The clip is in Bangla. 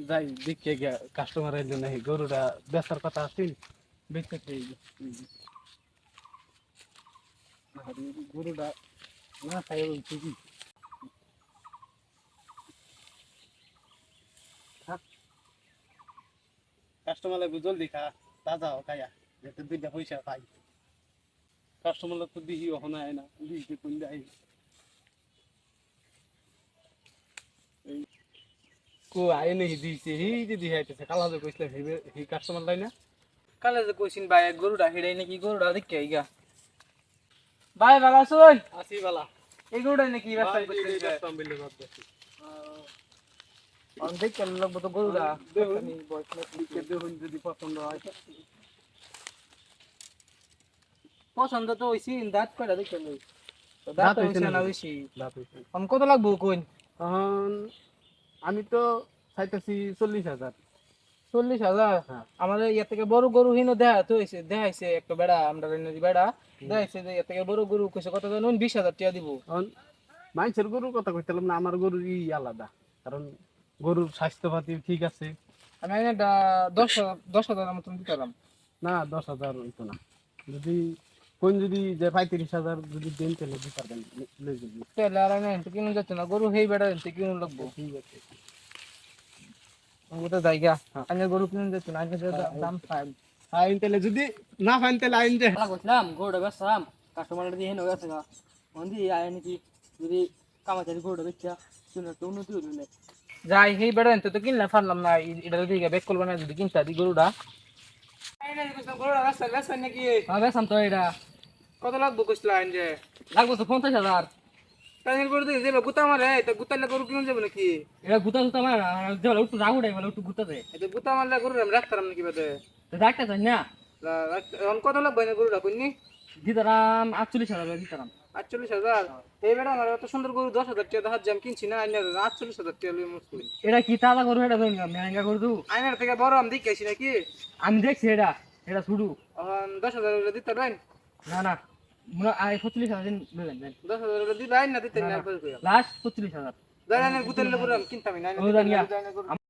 যাই দেখে গিয়া কাস্টমার এলো নাই গরুটা বেচার কথা আছিল বেচতে খেয়ে গরুটা না খাই বলছি কি কাস্টমার লাগবে জলদি খা তাজা হোক খাইয়া যাতে দুইটা পয়সা পাই কাস্টমার লোক তো দিহি ওখানে আয় না দিহি কোন যায় কো আয় নেই দিছে হি যে দিহাইতেছে কালা যে কইছলে হি কাস্টমার লাই না কালে যে কইছিন ভাই গরুটা হিড়াই নাকি গরুটা দেখে আইগা ভাই ভালো আছেন আসি বালা এই গরুটা নাকি ব্যবসা ভাই করতেছে এই কাস্টমার বিলে বাদ দেখি অন দেখে লাগবো তো গরুটা দেখুন আমি বয়স না দিকে দেখুন যদি পছন্দ হয় পছন্দ তো হইছি দাঁত কয়টা দেখে লই তো দাঁত দাঁত হইছে হইছে না না নাকি? বেশি লাভ হইছে অন কত লাগবো কইন এখন আমি তো চাইতেছি 40,000 40,000 হ্যাঁ আমাদের ইয়া থেকে বড় গরু হিনো দেখাইছে একটা বেড়া আমরা নদী বেড়া দেখাইছে যে ইয়া থেকে বড় গরু কইছে কত জানুন 20,000 টাকা দিব এখন মানুষের গরুর কথা কইতাম না আমার গরুর আলাদা কারণ গরুর স্বাস্থ্যপাতি ঠিক আছে আমি একটা 10,000 মতন দিতাম না 10,000 হইতো না যদি কোন যদি যে 35,000 যদি দেন তাহলে দিতে পারবেন লই যাবেন তেল আর আমি এনতে কিনুন যাচ্ছে না গরু হেই বেড়া এনতে কিনুন লাগবো ঠিক আছে ওটা জায়গা হ্যাঁ। আমি গরু কিনুন যাচ্ছে না আমি দাম পাই আইন তাহলে যদি না পাইন তাহলে আইন যে কইছিলাম গরুটা বেচলাম কাস্টমার দিয়ে হেন গেছে গা মন্দি আয় নাকি যদি কামাচারি গরুটা বেচা শুনে তো উন্নতি হইল না যাই হেই বেড়া এনতে তো কিনলে পারলাম না এটা দিকে বেক করব না যদি কিনতা দি গরুটা বেসাম তো এটা কত লাগবো কইছিল আইন যে লাগবো তো 50,000 তাই গরু দিয়ে যে গুতা মারে তো গুতালে গরু কিনুন যাবে নাকি এটা গুতা গুতা মারে না একটু রাগ উড়াই বলে একটু গুতা দে এটা গুতা মারলে গরু আমি রাখতাম নাকি বাদে রাখতে চাই না এখন কত লাগবে না গরুটা কইনি দিতারাম 48,000 দিতারাম 48,000 এই বেটা আমার এত সুন্দর গরু 10,000 টাকা হাত জাম কিনছি না আইনা 48,000 টাকা লই মুশকিল এটা কি তাজা গরু এটা দেন মেহেঙ্গা গরু দু আইনার থেকে বড় আমি দেখেছি নাকি আমি দেখছি এটা এটা শুরু 10,000 হলে দিতে পারেন না না মুরা আই 45,000 দিন লইলেন 10,000 হলে দিবেন না দিতেন না লাস্ট 45,000 জানেন গুতেলে গরু আমি কিনতাম না